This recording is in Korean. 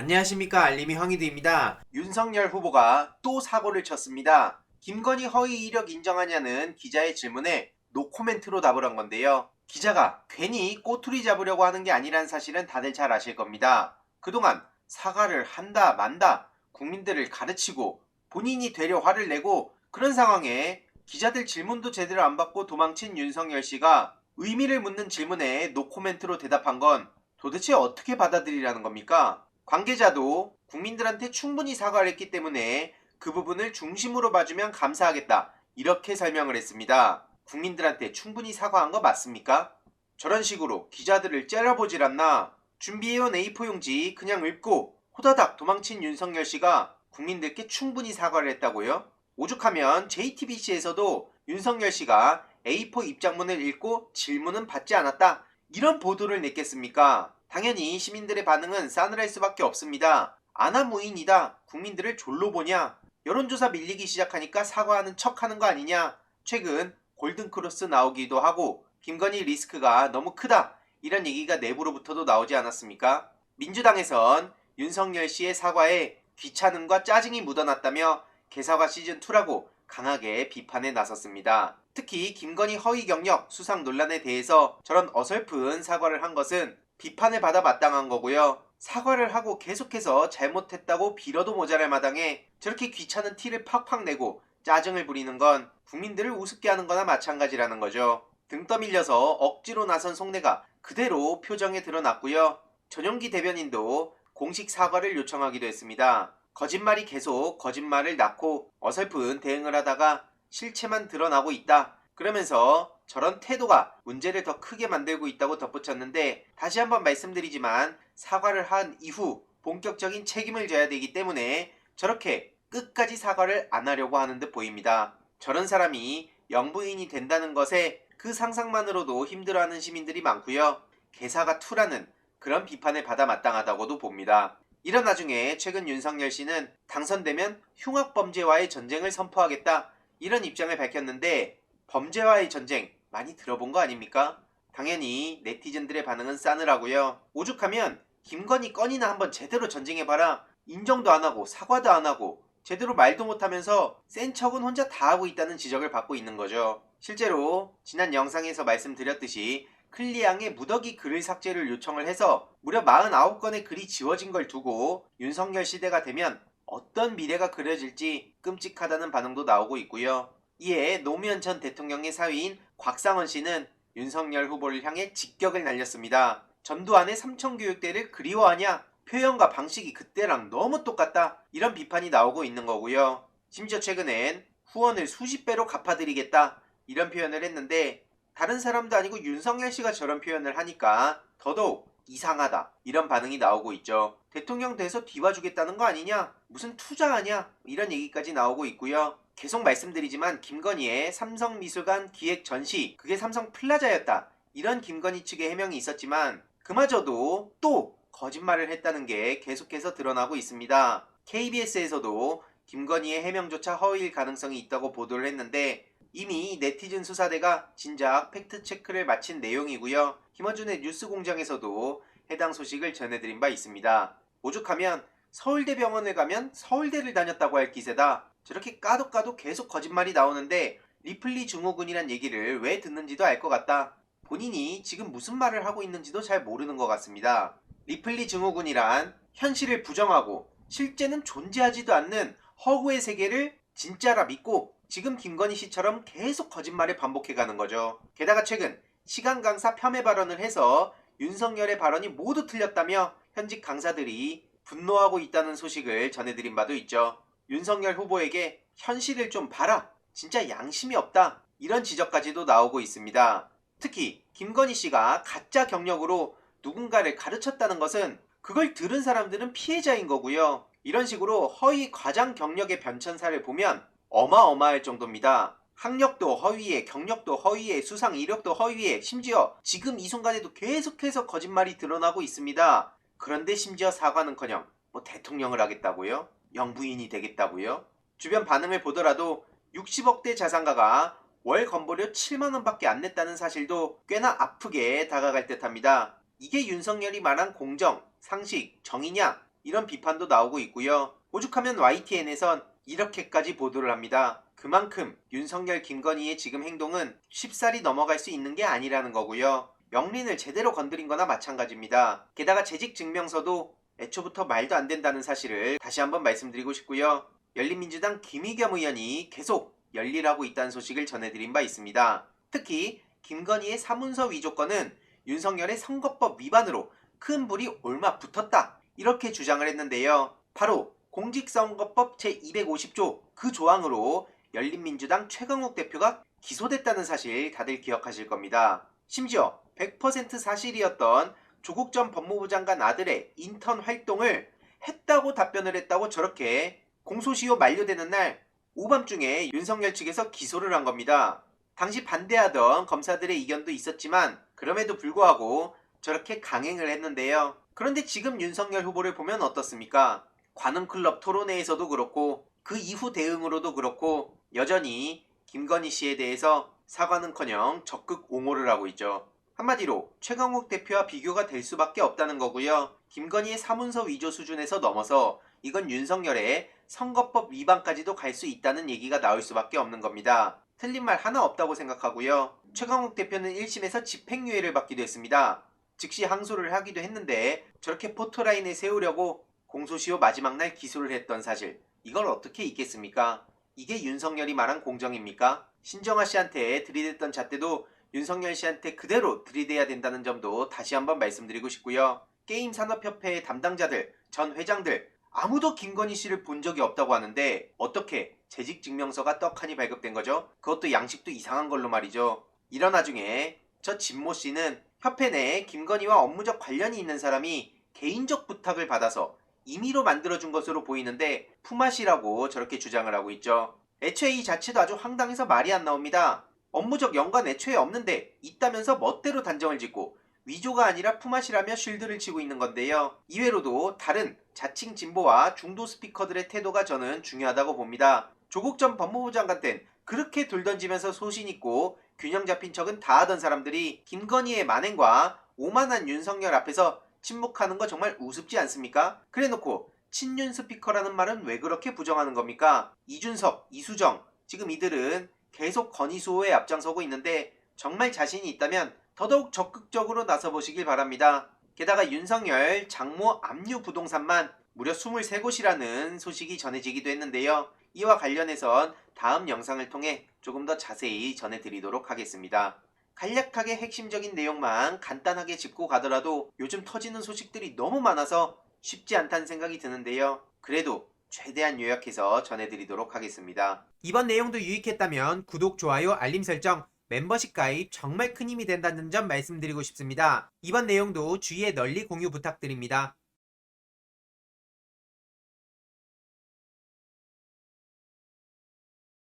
안녕하십니까, 알림이 황희두입니다. 윤석열 후보가 또 사고를 쳤습니다. 김건희 허위 이력 인정하냐는 기자의 질문에 노코멘트로 답을 한 건데요. 기자가 괜히 꼬투리 잡으려고 하는 게 아니란 사실은 다들 잘 아실 겁니다. 그동안 사과를 한다 만다 국민들을 가르치고 본인이 되려 화를 내고 그런 상황에 기자들 질문도 제대로 안 받고 도망친 윤석열 씨가 의미를 묻는 질문에 노코멘트로 대답한 건 도대체 어떻게 받아들이라는 겁니까? 관계자도 국민들한테 충분히 사과를 했기 때문에 그 부분을 중심으로 봐주면 감사하겠다. 이렇게 설명을 했습니다. 국민들한테 충분히 사과한 거 맞습니까? 저런 식으로 기자들을 째려보질 않나. 준비해온 A4 용지 그냥 읊고 호다닥 도망친 윤석열 씨가 국민들께 충분히 사과를 했다고요? 오죽하면 JTBC에서도 윤석열 씨가 A4 입장문을 읽고 질문은 받지 않았다. 이런 보도를 냈겠습니까? 당연히 시민들의 반응은 싸늘할 수밖에 없습니다. 아나무인이다. 국민들을 졸로 보냐. 여론조사 밀리기 시작하니까 사과하는 척하는 거 아니냐. 최근 골든크로스 나오기도 하고 김건희 리스크가 너무 크다. 이런 얘기가 내부로부터도 나오지 않았습니까? 민주당에선 윤석열 씨의 사과에 귀찮음과 짜증이 묻어났다며 개사과 시즌2라고 강하게 비판에 나섰습니다. 특히 김건희 허위 경력 수상 논란에 대해서 저런 어설픈 사과를 한 것은 비판을 받아 마땅한 거고요. 사과를 하고 계속해서 잘못했다고 빌어도 모자랄 마당에 저렇게 귀찮은 티를 팍팍 내고 짜증을 부리는 건 국민들을 우습게 하는 거나 마찬가지라는 거죠. 등 떠밀려서 억지로 나선 속내가 그대로 표정에 드러났고요. 전용기 대변인도 공식 사과를 요청하기도 했습니다. 거짓말이 계속 거짓말을 낳고 어설픈 대응을 하다가 실체만 드러나고 있다. 그러면서 저런 태도가 문제를 더 크게 만들고 있다고 덧붙였는데 다시 한번 말씀드리지만 사과를 한 이후 본격적인 책임을 져야 되기 때문에 저렇게 끝까지 사과를 안 하려고 하는 듯 보입니다. 저런 사람이 영부인이 된다는 것에 그 상상만으로도 힘들어하는 시민들이 많고요. 개사가 투라는 그런 비판을 받아 마땅하다고도 봅니다. 이런 와중에 최근 윤석열 씨는 당선되면 흉악범죄와의 전쟁을 선포하겠다 이런 입장을 밝혔는데 범죄와의 전쟁 많이 들어본 거 아닙니까? 당연히 네티즌들의 반응은 싸늘하고요. 오죽하면 김건희 건이나 한번 제대로 전쟁해봐라. 인정도 안 하고 사과도 안 하고 제대로 말도 못하면서 센 척은 혼자 다 하고 있다는 지적을 받고 있는 거죠. 실제로 지난 영상에서 말씀드렸듯이 클리앙의 무더기 글을 삭제를 요청을 해서 무려 49건의 글이 지워진 걸 두고 윤석열 시대가 되면 어떤 미래가 그려질지 끔찍하다는 반응도 나오고 있고요. 이에 노무현 전 대통령의 사위인 곽상원 씨는 윤석열 후보를 향해 직격을 날렸습니다. 전두환의 삼천교육대를 그리워하냐? 표현과 방식이 그때랑 너무 똑같다. 이런 비판이 나오고 있는 거고요. 심지어 최근엔 후원을 수십 배로 갚아드리겠다. 이런 표현을 했는데 다른 사람도 아니고 윤석열 씨가 저런 표현을 하니까 더더욱 이상하다. 이런 반응이 나오고 있죠. 대통령 돼서 뒤봐주겠다는 거 아니냐? 무슨 투자하냐? 이런 얘기까지 나오고 있고요. 계속 말씀드리지만 김건희의 삼성미술관 기획 전시 그게 삼성플라자였다. 이런 김건희 측의 해명이 있었지만 그마저도 또 거짓말을 했다는 게 계속해서 드러나고 있습니다. KBS에서도 김건희의 해명조차 허위일 가능성이 있다고 보도를 했는데 이미 네티즌 수사대가 진작 팩트체크를 마친 내용이고요. 김어준의 뉴스공장에서도 해당 소식을 전해드린 바 있습니다. 오죽하면 서울대병원을 가면 서울대를 다녔다고 할 기세다. 저렇게 까도 계속 거짓말이 나오는데 리플리 증후군이란 얘기를 왜 듣는지도 알 것 같다. 본인이 지금 무슨 말을 하고 있는지도 잘 모르는 것 같습니다. 리플리 증후군이란 현실을 부정하고 실제는 존재하지도 않는 허구의 세계를 진짜라 믿고 지금 김건희 씨처럼 계속 거짓말을 반복해가는 거죠. 게다가 최근 시간 강사 폄훼 발언을 해서 윤석열의 발언이 모두 틀렸다며 현직 강사들이 분노하고 있다는 소식을 전해드린 바도 있죠. 윤석열 후보에게 현실을 좀 봐라. 진짜 양심이 없다. 이런 지적까지도 나오고 있습니다. 특히 김건희 씨가 가짜 경력으로 누군가를 가르쳤다는 것은 그걸 들은 사람들은 피해자인 거고요. 이런 식으로 허위 과장 경력의 변천사를 보면 어마어마할 정도입니다. 학력도 허위에, 경력도 허위에, 수상 이력도 허위에, 심지어 지금 이 순간에도 계속해서 거짓말이 드러나고 있습니다. 그런데 심지어 사과는커녕 대통령을 하겠다고요? 영부인이 되겠다고요? 주변 반응을 보더라도 60억대 자산가가 월 건보료 7만원 밖에 안 냈다는 사실도 꽤나 아프게 다가갈 듯합니다. 이게 윤석열이 말한 공정, 상식, 정의냐? 이런 비판도 나오고 있고요. 오죽하면 YTN에선 이렇게까지 보도를 합니다. 그만큼 윤석열 김건희의 지금 행동은 쉽사리 넘어갈 수 있는 게 아니라는 거고요. 명린을 제대로 건드린 거나 마찬가지입니다. 게다가 재직증명서도 애초부터 말도 안 된다는 사실을 다시 한번 말씀드리고 싶고요. 열린민주당 김의겸 의원이 계속 열일하고 있다는 소식을 전해드린 바 있습니다. 특히 김건희의 사문서 위조 건은 윤석열의 선거법 위반으로 큰 불이 올마 붙었다, 이렇게 주장을 했는데요. 바로 공직선거법 제250조 그 조항으로 열린민주당 최강욱 대표가 기소됐다는 사실 다들 기억하실 겁니다. 심지어 100% 사실이었던 조국 전 법무부 장관 아들의 인턴 활동을 했다고 답변을 했다고 저렇게 공소시효 만료되는 날 오밤중에 윤석열 측에서 기소를 한 겁니다. 당시 반대하던 검사들의 이견도 있었지만 그럼에도 불구하고 저렇게 강행을 했는데요. 그런데 지금 윤석열 후보를 보면 어떻습니까? 관음클럽 토론회에서도 그렇고 그 이후 대응으로도 그렇고 여전히 김건희 씨에 대해서 사과는커녕 적극 옹호를 하고 있죠. 한마디로 최강욱 대표와 비교가 될 수밖에 없다는 거고요. 김건희의 사문서 위조 수준에서 넘어서 이건 윤석열의 선거법 위반까지도 갈 수 있다는 얘기가 나올 수밖에 없는 겁니다. 틀린 말 하나 없다고 생각하고요. 최강욱 대표는 1심에서 집행유예를 받기도 했습니다. 즉시 항소를 하기도 했는데 저렇게 포토라인에 세우려고 공소시효 마지막 날 기소를 했던 사실, 이걸 어떻게 잊겠습니까? 이게 윤석열이 말한 공정입니까? 신정아 씨한테 들이댔던 잣대도 윤석열 씨한테 그대로 들이대야 된다는 점도 다시 한번 말씀드리고 싶고요. 게임산업협회의 담당자들, 전 회장들 아무도 김건희 씨를 본 적이 없다고 하는데 어떻게 재직증명서가 떡하니 발급된 거죠? 그것도 양식도 이상한 걸로 말이죠. 이런 와중에 저 진모 씨는 협회 내에 김건희와 업무적 관련이 있는 사람이 개인적 부탁을 받아서 임의로 만들어준 것으로 보이는데 품앗이라고 저렇게 주장을 하고 있죠. 애초에 이 자체도 아주 황당해서 말이 안 나옵니다. 업무적 연관 애초에 없는데 있다면서 멋대로 단정을 짓고 위조가 아니라 품앗이라며 쉴드를 치고 있는 건데요. 이외로도 다른 자칭 진보와 중도 스피커들의 태도가 저는 중요하다고 봅니다. 조국 전 법무부 장관 땐 그렇게 돌 던지면서 소신 있고 균형 잡힌 척은 다 하던 사람들이 김건희의 만행과 오만한 윤석열 앞에서 침묵하는 거 정말 우습지 않습니까? 그래놓고 친윤 스피커라는 말은 왜 그렇게 부정하는 겁니까? 이준석, 이수정, 지금 이들은 계속 건의 수호에 앞장서고 있는데 정말 자신이 있다면 더더욱 적극적으로 나서보시길 바랍니다. 게다가 윤석열 장모 압류 부동산만 무려 23곳이라는 소식이 전해지기도 했는데요. 이와 관련해선 다음 영상을 통해 조금 더 자세히 전해드리도록 하겠습니다. 간략하게 핵심적인 내용만 간단하게 짚고 가더라도 요즘 터지는 소식들이 너무 많아서 쉽지 않다는 생각이 드는데요. 그래도 최대한 요약해서 전해드리도록 하겠습니다. 이번 내용도 유익했다면 구독, 좋아요, 알림 설정, 멤버십 가입 정말 큰 힘이 된다는 점 말씀드리고 싶습니다. 이번 내용도 주위에 널리 공유 부탁드립니다.